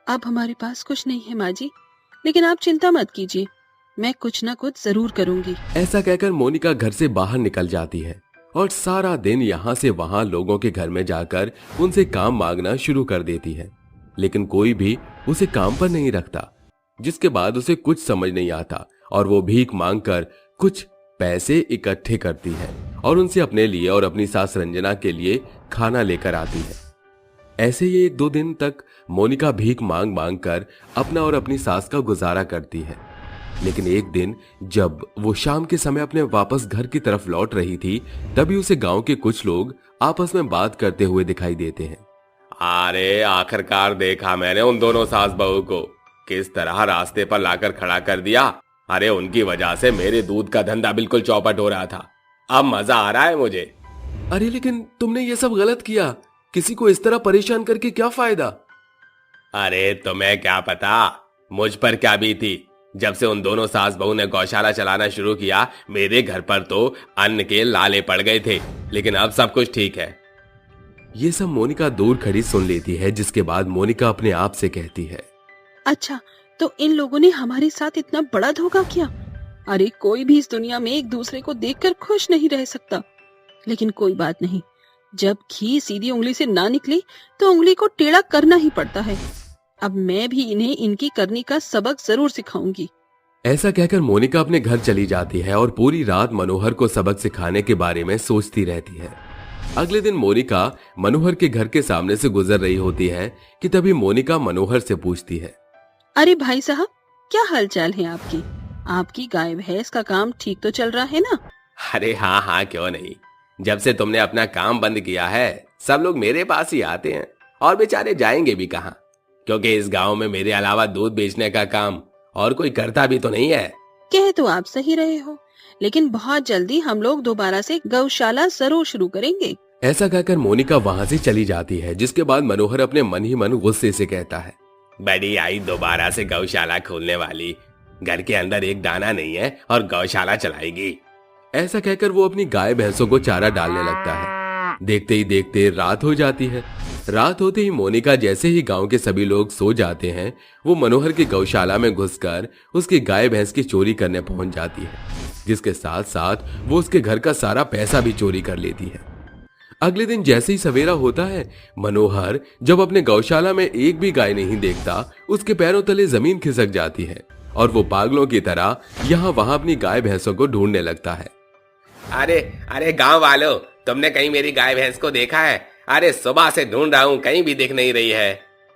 अब हमारे पास कुछ नहीं है माँ जी, लेकिन आप चिंता मत कीजिए, मैं कुछ ना कुछ जरूर करूंगी। ऐसा कहकर मोनिका घर से बाहर निकल जाती है और सारा दिन यहाँ से वहाँ लोगों के घर में जाकर उनसे काम मांगना शुरू कर देती है। लेकिन कोई भी उसे काम पर नहीं रखता, जिसके बाद उसे कुछ समझ नहीं आता और वो भीख मांगकर कुछ पैसे इकट्ठे करती है और उनसे अपने लिए और अपनी सास रंजना के लिए खाना लेकर आती है। ऐसे ही 1-2 दिन तक मोनिका भीख मांग मांग कर अपना और अपनी सास का गुजारा करती है। लेकिन एक दिन जब वो शाम के समय अपने वापस घर की तरफ लौट रही थी, तभी उसे गांव के कुछ लोग आपस में बात करते हुए दिखाई देते हैं। अरे आखिरकार देखा मैंने उन दोनों सास बहू को, किस तरह रास्ते पर लाकर खड़ा कर दिया। अरे उनकी वजह से मेरे दूध का धंधा बिल्कुल चौपट हो रहा था, अब मजा आ रहा है मुझे। अरे लेकिन तुमने ये सब गलत किया, किसी को इस तरह परेशान करके क्या फायदा? अरे तुम्हें क्या पता मुझ पर क्या बीती। जब से उन दोनों सास बहू ने गौशाला चलाना शुरू किया, मेरे घर पर तो अन्न के लाले पड़ गए थे, लेकिन अब सब कुछ ठीक है। ये सब मोनिका दूर खड़ी सुन लेती है, जिसके बाद मोनिका अपने आप से कहती है, अच्छा, तो इन लोगों ने हमारे साथ इतना बड़ा धोखा किया। अरे कोई भी इस दुनिया में एक दूसरे को देखकर खुश नहीं रह सकता। लेकिन कोई बात नहीं, जब घी सीधी उंगली से ना निकले तो उंगली को टेढ़ा करना ही पड़ता है। अब मैं भी इन्हें इनकी करनी का सबक जरूर सिखाऊंगी। ऐसा कहकर मोनिका अपने घर चली जाती है और पूरी रात मनोहर को सबक सिखाने के बारे में सोचती रहती है। अगले दिन मोनिका मनोहर के घर के सामने से गुजर रही होती है कि तभी मोनिका मनोहर से पूछती है, अरे भाई साहब, क्या हालचाल है आपकी? आपकी गाय भैंस का काम ठीक तो चल रहा है ना? अरे हाँ हाँ, क्यों नहीं। जब से तुमने अपना काम बंद किया है, सब लोग मेरे पास ही आते हैं और बेचारे जाएंगे भी कहाँ, क्योंकि इस गांव में मेरे अलावा दूध बेचने का काम और कोई करता भी तो नहीं है। कह तो आप सही रहे हो, लेकिन बहुत जल्दी हम लोग दोबारा से गौशाला जरूर शुरू करेंगे। ऐसा कहकर मोनिका वहाँ से चली जाती है, जिसके बाद मनोहर अपने मन ही मन गुस्से से कहता है, बड़ी आई दोबारा से गौशाला खोलने वाली, घर के अंदर एक दाना नहीं है और गौशाला चलाएगी। ऐसा कहकर वो अपनी गाय भैंसों को चारा डालने लगता है। देखते ही देखते रात हो जाती है। रात होते ही मोनिका जैसे ही गांव के सभी लोग सो जाते हैं, वो मनोहर की गौशाला में घुसकर उसकी गाय भैंस की चोरी करने पहुंच जाती है, जिसके साथ साथ वो उसके घर का सारा पैसा भी चोरी कर लेती है। अगले दिन जैसे ही सवेरा होता है, मनोहर जब अपने गौशाला में एक भी गाय नहीं देखता, उसके पैरों तले जमीन खिसक जाती है और वो पागलों की तरह यहाँ वहां अपनी गाय भैंसों को ढूंढने लगता है। अरे अरे गांव वालों, तुमने कहीं मेरी गाय भैंस को देखा है? अरे सुबह से ढूंढ रहा हूँ, कहीं भी दिख नहीं रही है।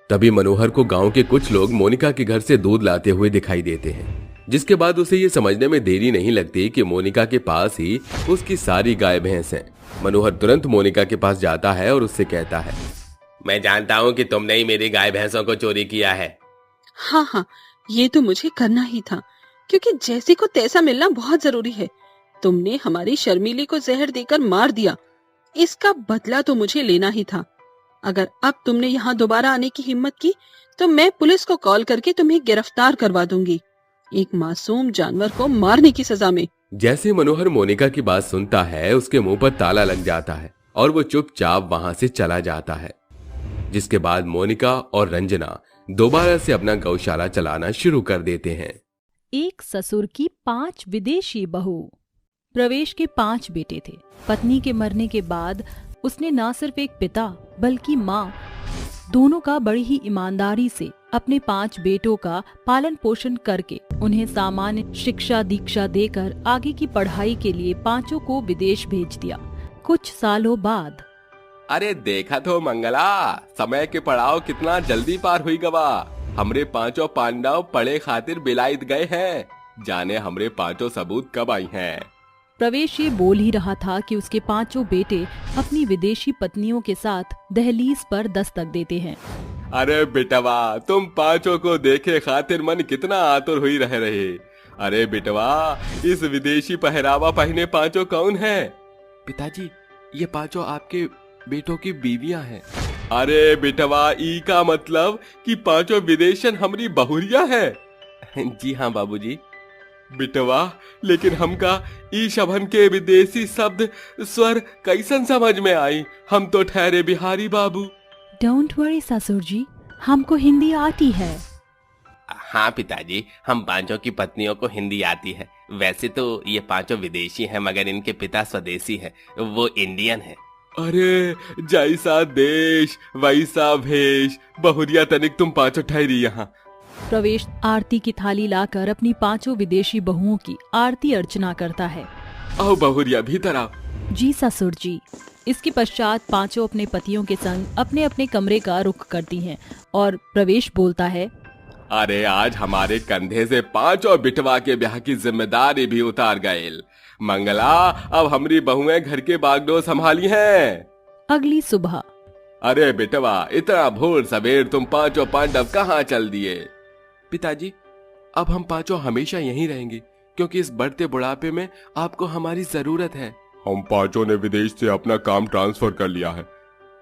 तभी मनोहर को गांव के कुछ लोग मोनिका के घर से दूध लाते हुए दिखाई देते हैं, जिसके बाद उसे ये समझने में देरी नहीं लगती कि मोनिका के पास ही उसकी सारी गाय भैंस हैं। मनोहर तुरंत मोनिका के पास जाता है और उससे कहता है, मैं जानता हूँ कि तुमने ही मेरी गाय भैंसों को चोरी किया है। हाँ हाँ, ये तो मुझे करना ही था, क्योंकि जैसे को तैसा मिलना बहुत जरूरी है। तुमने हमारी शर्मीली को जहर देकर मार दिया, इसका बदला तो मुझे लेना ही था। अगर अब तुमने यहाँ दोबारा आने की हिम्मत की तो मैं पुलिस को कॉल करके तुम्हें गिरफ्तार करवा दूंगी, एक मासूम जानवर को मारने की सजा में। जैसे मनोहर मोनिका की बात सुनता है, उसके मुंह पर ताला लग जाता है और वो चुपचाप वहां से चला जाता है। जिसके बाद मोनिका और रंजना दोबारा से अपना गौशाला चलाना शुरू कर देते हैं। एक ससुर की 5 विदेशी बहू। प्रवेश के 5 बेटे थे। पत्नी के मरने के बाद उसने न सिर्फ एक पिता बल्कि माँ दोनों का बड़ी ही ईमानदारी से अपने 5 बेटों का पालन पोषण करके उन्हें सामान्य शिक्षा दीक्षा देकर आगे की पढ़ाई के लिए 5 को विदेश भेज दिया। कुछ सालों बाद अरे देखा तो मंगला, समय के पड़ाव कितना जल्दी पार हुई गवा। हमरे 5 पांडव पढ़े खातिर बिलायत गए हैं। जाने हमरे 5 सबूत कब आई हैं। प्रवेश ये बोल ही रहा था कि उसके 5 बेटे अपनी विदेशी पत्नियों के साथ दहलीज पर दस्तक देते हैं। अरे बेटवा, तुम 5 को देखे खातिर मन कितना आतुर हुई रहे। अरे बेटवा, इस विदेशी पहरावा पहने 5 कौन है? पिताजी, ये 5 आपके बेटों की बीवियां हैं। अरे बेटवा, ई का मतलब कि 5 विदेशन हमारी बहुरिया है। जी हाँ बाबूजी। बेटवा, लेकिन हमका ई शबन के विदेशी शब्द स्वर कैसन समझ में आई? हम तो ठहरे बिहारी बाबू। डोंट वरी ससुर जी, हमको हिंदी आती है। हाँ पिताजी, हम 5 की पत्नियों को हिंदी आती है। वैसे तो ये 5 विदेशी हैं, मगर इनके पिता स्वदेशी हैं, वो इंडियन है। अरे जैसा देश वैसा भेष। बहुरिया तनिक तुम 5 ठहरी यहाँ। प्रवेश आरती की थाली लाकर अपनी 5 विदेशी बहुओं की आरती अर्चना करता है। आओ बहुरिया, भीतर आओ। जी ससुर जी। इसके पश्चात 5 अपने पतियों के संग अपने अपने कमरे का रुख करती हैं और प्रवेश बोलता है, अरे आज हमारे कंधे से 5 बिटवा के ब्याह की जिम्मेदारी भी उतार गए। मंगला, अब हमारी बहुएं घर के बागडोर संभाली हैं। अगली सुबह अरे बेटवा, इतना भोर सवेर तुम 5 पांडव कहाँ चल दिए? पिताजी, अब हम 5 हमेशा यहीं रहेंगे, क्योंकि इस बढ़ते बुढ़ापे में आपको हमारी जरूरत है। हम 5 ने विदेश से अपना काम ट्रांसफर कर लिया है।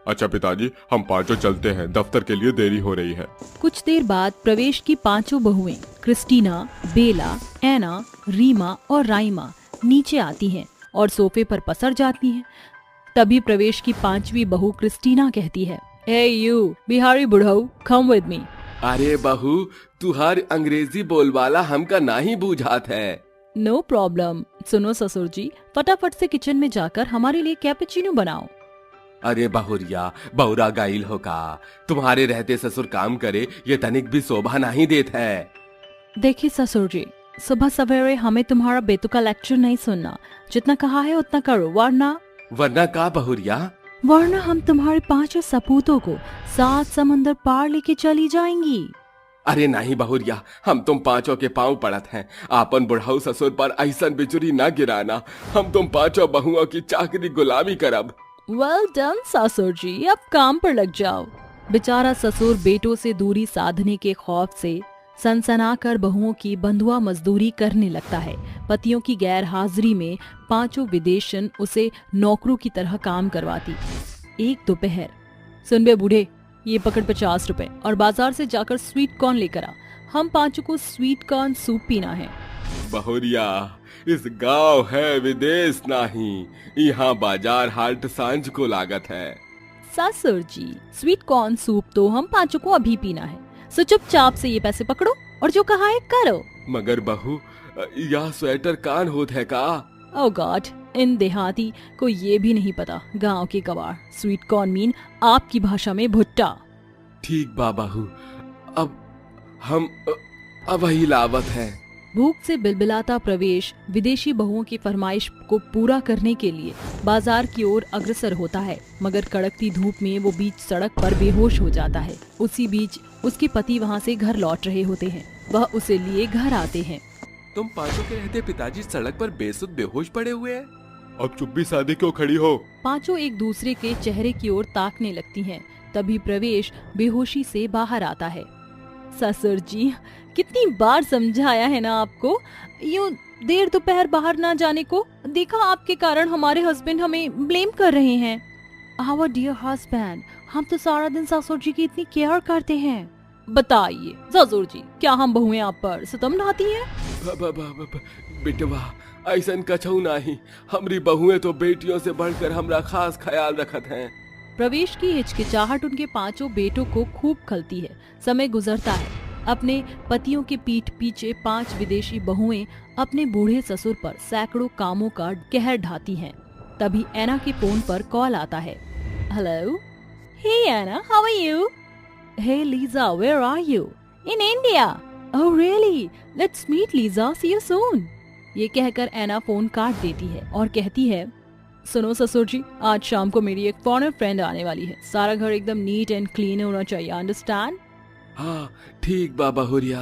अच्छा पिताजी, हम 5 चलते हैं, दफ्तर के लिए देरी हो रही है। कुछ देर बाद प्रवेश की 5 बहुएं क्रिस्टीना, बेला, एना, रीमा और राइमा नीचे आती हैं और सोफे पर पसर जाती हैं। तभी प्रवेश की 5वीं बहू क्रिस्टीना कहती है, हे यू बिहारी बुढ़ऊ, कम विद मी। अरे बहू, तुहार अंग्रेजी बोलवाला हमका नहीं बूझात है। No problem. सुनो ससुर जी, फटाफट से किचन में जाकर हमारे लिए कैपेचिनो बनाओ। अरे बहुरिया, बहुरा गाइल हो का? तुम्हारे रहते ससुर काम करे ये तनिक भी शोभा नहीं देत है। देखिए ससुर जी, सुबह सवेरे हमें तुम्हारा बेतुका लेक्चर नहीं सुनना। जितना कहा है उतना करो, वरना का बहुरिया? वरना हम तुम्हारे 5 सपूतों को 7 समंदर पार लेके चली जाएंगी। अरे नहीं बहुरिया, हम तुम 5 के पांव पड़त हैं। आपन बुढ़ाऊ ससुर पर ऐसन बिजुरी न गिराना। हम तुम 5 बहुओं की चाकरी गुलामी करब। वेल डन ससुर जी, अब काम पर लग जाओ। बेचारा ससुर बेटों से दूरी साधने के खौफ से सनसनाकर बहुओं की बंधुआ मजदूरी करने लगता है। पतियों की गैर हाजिरी में 5 विदेशन उसे नौकरों की तरह काम करवाती। एक दोपहर, सुन बे बूढ़े, ये पकड़ 50 रुपए और बाजार से जाकर स्वीट कॉर्न लेकर आ। हम 5 को स्वीट कॉर्न सूप पीना है। बहुरिया, इस गांव है विदेश नहीं, यहाँ बाजार हाट सांझ को लागत है। ससुर जी, स्वीट कॉर्न सूप तो हम 5 को अभी पीना है, सो चुपचाप से ये पैसे पकड़ो और जो कहा है करो। मगर बहू, यह स्वेटर कान होत है का? ओह गॉड, इन देहाती को ये भी नहीं पता। गांव के कबाड़, स्वीट कॉर्न मीन आपकी भाषा में भुट्टा। ठीक बा बहू, अब हम वही लावत है। भूख से बिलबिलाता प्रवेश विदेशी बहुओं की फरमाइश को पूरा करने के लिए बाजार की ओर अग्रसर होता है, मगर कड़कती धूप में वो बीच सड़क पर बेहोश हो जाता है। उसी बीच उसके पति वहाँ से घर लौट रहे होते हैं। वह उसे लिए घर आते हैं। तुम 5 के रहते पिताजी सड़क पर बेसुध बेहोश पड़े हुए हैं। अब चुप भी सादे क्यों खड़ी हो? 5 एक दूसरे के चेहरे की ओर ताकने लगती हैं। तभी प्रवेश बेहोशी से बाहर आता है। ससुर जी, कितनी बार समझाया है ना आपको, यूं देर दोपहर बाहर ना जाने को। देखा, आपके कारण हमारे हस्बैंड हमें ब्लेम कर रहे हैं। आवर डियर हस्बैंड, हम तो सारा दिन ससुर जी की इतनी केयर करते हैं। बताइए ससुर जी, क्या हम बहुएं आप पर सितम ढाती हैं? बेटवा, ऐसन कछऊ नहीं। हमारी बहुएं तो बेटियों से बढ़कर हमरा खास ख्याल रखत हैं। प्रवेश की हिचकिचाहट उनके 5 बेटों को खूब खलती है। समय गुजरता है। अपने पतियों के पीठ पीछे 5 विदेशी बहुएं अपने बूढ़े ससुर पर सैकड़ों कामों का कहर ढाती हैं। तभी एना के फोन पर कॉल आता है। Hello, hey Anna, how are you? Hey Lisa, where are you? In India. Oh really? Let's meet Lisa. See you soon. ये कहकर एना फोन काट देती है और कहती है, सुनो ससुर जी, आज शाम को मेरी एक फॉरेन फ्रेंड आने वाली है। सारा घर एकदम नीट एंड क्लीन होना चाहिए, अंडरस्टैंड? हाँ ठीक बा बहुरिया।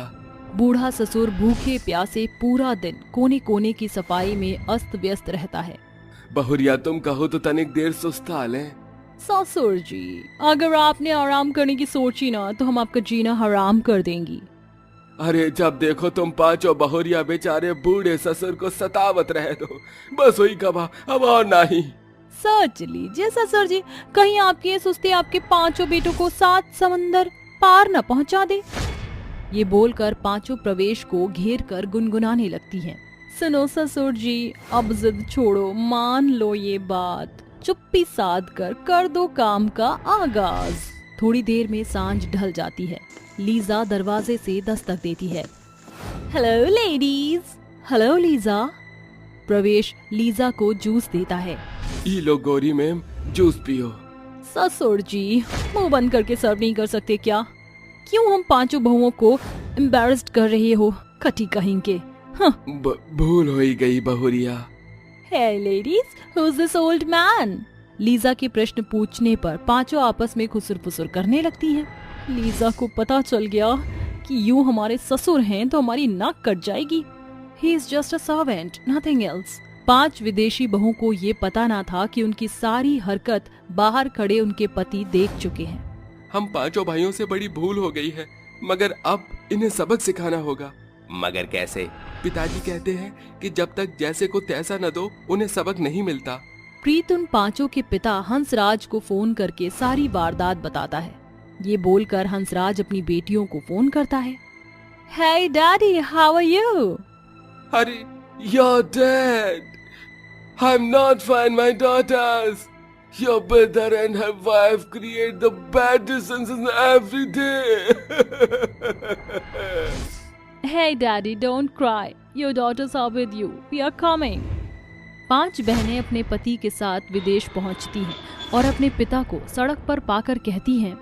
बूढ़ा ससुर भूखे प्यासे पूरा दिन कोने कोने की सफाई में अस्त व्यस्त रहता है। बहुरिया तुम कहो तो तनिक देर सुस्ता ले। ससुर जी, अगर आपने आराम करने की सोची ना तो हम आपका जीना हराम कर देंगी। अरे जब देखो तुम पांचों बहुरिया बेचारे बूढ़े ससुर को सतावत रहे दो, बस वही कबा, अब और नहीं। सोच लीजिए ससुर जी, कहीं आपकी ये सुस्ती आपके 5 बेटों को 7 समंदर पार न पहुंचा दे। ये बोलकर 5 प्रवेश को घेर कर गुनगुनाने लगती हैं। सुनो ससुर जी, अब जिद छोड़ो, मान लो ये बात, चुप्पी साध कर दो काम का आगाज। थोड़ी देर में सांझ ढल जाती है। लीजा दरवाजे से दस्तक देती है। Hello ladies. Hello Lisa. प्रवेश लीजा को जूस देता है। ई लो गोरी मैम, जूस पियो। ससुर जी, मुंह बंद करके सर्व नहीं कर सकते क्या? क्यों हम 5 बहुओं को एम्बैरेस्ड कर रहे हो, खटी कहेंगे। भूल हो ही गई बहुरिया। Hey ladies, who's this old man? Lisa के प्रश्न पूछने पर 5 आपस में खुसुर फुसुर करने लगती हैं। लीजा को पता चल गया कि यूं हमारे ससुर हैं तो हमारी नाक कट जाएगी। He is just a servant, nothing else. 5 विदेशी बहुओं को ये पता ना था कि उनकी सारी हरकत बाहर खड़े उनके पति देख चुके हैं। हम 5 भाइयों से बड़ी भूल हो गई है, मगर अब इन्हें सबक सिखाना होगा। मगर कैसे? पिताजी कहते हैं कि जब तक जैसे को तैसा न दो, उन्हें सबक नहीं मिलता। प्रीत उन 5 के पिता हंसराज को फोन करके सारी वारदात बताता है। ये बोलकर हंसराज अपनी बेटियों को फोन करता है। Hey daddy, how are you? अरे, you're dead. I'm not fine, my daughters. Your brother and her wife create the bad decisions every day. Hey daddy, don't cry. Your daughters are with you. We are coming. 5 बहनें अपने पति के साथ विदेश पहुंचती हैं और अपने पिता को सड़क पर पाकर कहती हैं,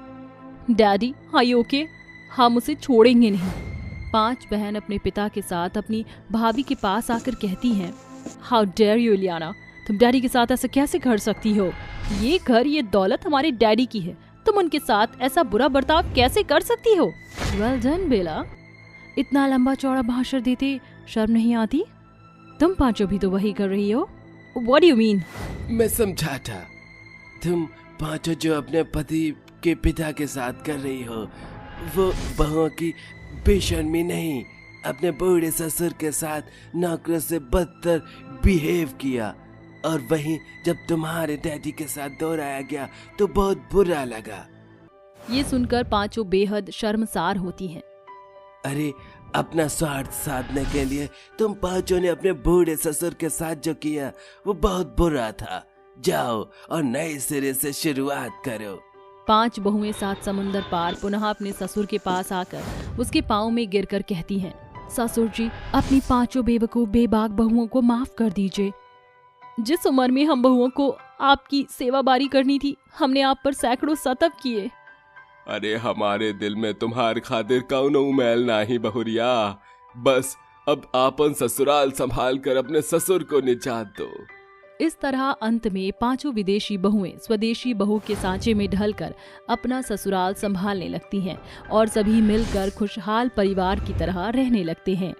डैडी are you okay? हम उसे छोड़ेंगे नहीं। 5 बहन अपने पिता के साथ अपनी भाभी के पास आकर कहती हैं, How dare you इलियाना, तुम डैडी के साथ ऐसा कैसे कर सकती हो? ये घर, ये दौलत हमारे डैडी की है, तुम उनके साथ ऐसा बुरा बर्ताव कैसे कर सकती हो? Well done बेला, इतना लंबा चौड़ा भाषण देते शर्म नहीं आती? तुम 5 भी तो वही कर रही हो। What do you mean? मैं समझा था, तुम 5 जो अपने पति के पिता के साथ कर रही हो, वो बहुओं की बेशर्मी नहीं, अपने बूढ़े ससुर के साथ नौकरों से बदतर बिहेव किया, और वहीं जब तुम्हारे डैडी के साथ दोहराया गया तो बहुत बुरा लगा। ये सुनकर 5 बेहद शर्मसार होती हैं। अरे, अपना स्वार्थ साधने के लिए तुम 5 ने अपने बूढ़े ससुर के साथ जो किया वो बहुत बुरा था। जाओ और नए सिरे से शुरुआत करो। 5 बहुएं 7 समुंदर पार पुनः अपने ससुर के पास आकर उसके पाँव में गिरकर कहती हैं, ससुर जी, अपनी 5 बेवकूफ बेबाक बहुओं को माफ कर दीजिए। जिस उम्र में हम बहुओं को आपकी सेवा बारी करनी थी, हमने आप पर सैकड़ों सतब किए। अरे, हमारे दिल में तुम्हार खातिर कौनो मैल नाही बहुरिया, बस अब आपन ससुराल संभाल कर अपने ससुर को निजात दो। इस तरह अंत में 5 विदेशी बहुएं स्वदेशी बहू के सांचे में ढलकर अपना ससुराल संभालने लगती हैं और सभी मिलकर खुशहाल परिवार की तरह रहने लगते हैं।